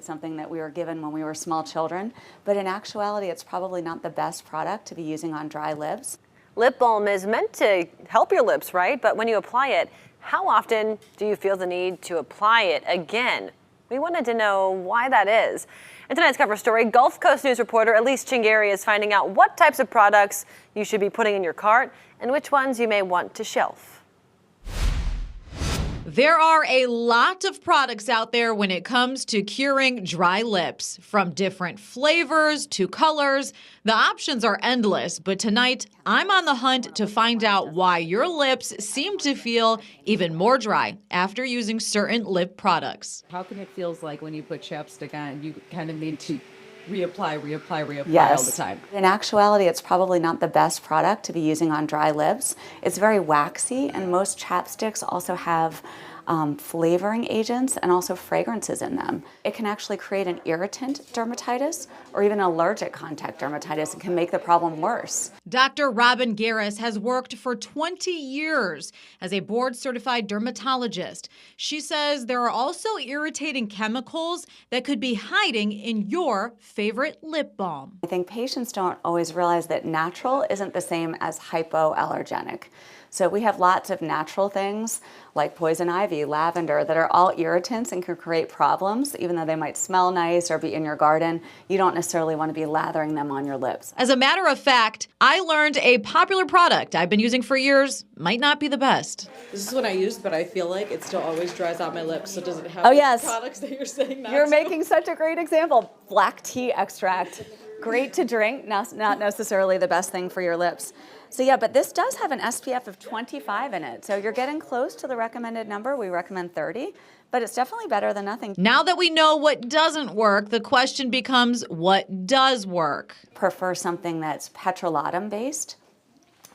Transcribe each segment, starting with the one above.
it's something that we were given when we were small children, but in actuality, it's probably not the best product to be using on dry lips. Lip balm is meant to help your lips, right? But when you apply it, how often do you feel the need to apply it again? We wanted to know why that is. In tonight's cover story, Gulf Coast News reporter Elise Chingari is finding out what types of products you should be putting in your cart and which ones you may want to shelf. There are a lot of products out there when it comes to curing dry lips. From different flavors to colors, the options are endless. But tonight, I'm on the hunt to find out why your lips seem to feel even more dry after using certain lip products. How come it feels like when you put chapstick on, you kind of need to reapply Yes. all the time? In actuality, it's probably not the best product to be using on dry lips. It's very waxy, and most chapsticks also have flavoring agents and also fragrances in them. It can actually create an irritant dermatitis or even allergic contact dermatitis and can make the problem worse. Dr. Robin Garris has worked for 20 years as a board-certified dermatologist. She says there are also irritating chemicals that could be hiding in your favorite lip balm. I think patients don't always realize that natural isn't the same as hypoallergenic. So we have lots of natural things like poison ivy, lavender, that are all irritants and can create problems. Even though they might smell nice or be in your garden, you don't necessarily want to be lathering them on your lips. As a matter of fact, I learned a popular product I've been using for years might not be the best. This is what I use, but I feel like it still always dries out my lips. So does it have Oh, the yes. products that you're saying not You're to? making such a great example. Black tea extract. Great to drink, not necessarily the best thing for your lips. So yeah, but this does have an SPF of 25 in it. So you're getting close to the recommended number. We recommend 30, but it's definitely better than nothing. Now that we know what doesn't work, the question becomes what does work? Prefer something that's petrolatum based,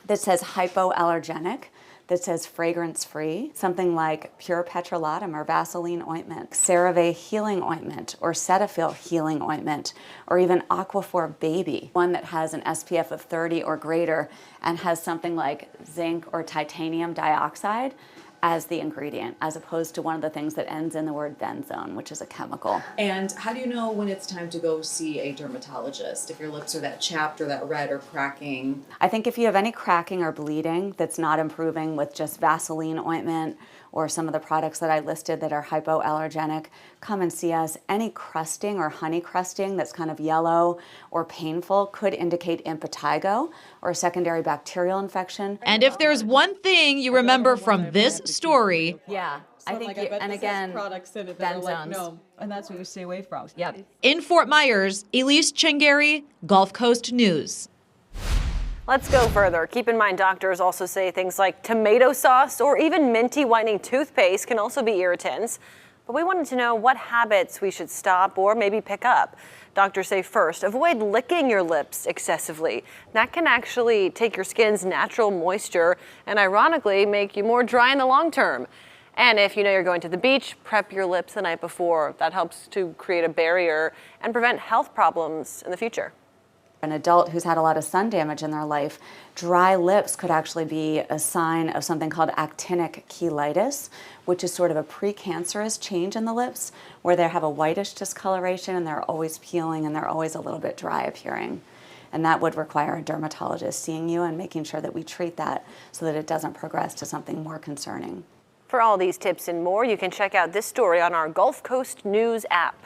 that says hypoallergenic, that says fragrance-free, something like pure petrolatum or Vaseline ointment, CeraVe healing ointment or Cetaphil healing ointment, or even Aquaphor Baby, one that has an SPF of 30 or greater and has something like zinc or titanium dioxide as the ingredient, as opposed to one of the things that ends in the word benzone, which is a chemical. And how do you know when it's time to go see a dermatologist? If your lips are that chapped or that red or cracking? I think if you have any cracking or bleeding that's not improving with just Vaseline ointment or some of the products that I listed that are hypoallergenic, come and see us. Any crusting or honey crusting that's kind of yellow or painful could indicate impetigo or a secondary bacterial infection. And if there's one thing you remember from this story, Yeah, I think, and again, products in it that are like, benzones. no. And that's what you stay away from. Yep. in Fort Myers, Elise Chingari, Gulf Coast News. Let's go further. Keep in mind, doctors also say things like tomato sauce or even minty whitening toothpaste can also be irritants. But we wanted to know what habits we should stop or maybe pick up. Doctors say first, avoid licking your lips excessively. That can actually take your skin's natural moisture and ironically make you more dry in the long term. And if you know you're going to the beach, prep your lips the night before. That helps to create a barrier and prevent health problems in the future. An adult who's had a lot of sun damage in their life, dry lips could actually be a sign of something called actinic cheilitis, which is sort of a precancerous change in the lips where they have a whitish discoloration and they're always peeling and they're always a little bit dry appearing. And that would require a dermatologist seeing you and making sure that we treat that so that it doesn't progress to something more concerning. For all these tips and more, you can check out this story on our Gulf Coast News app.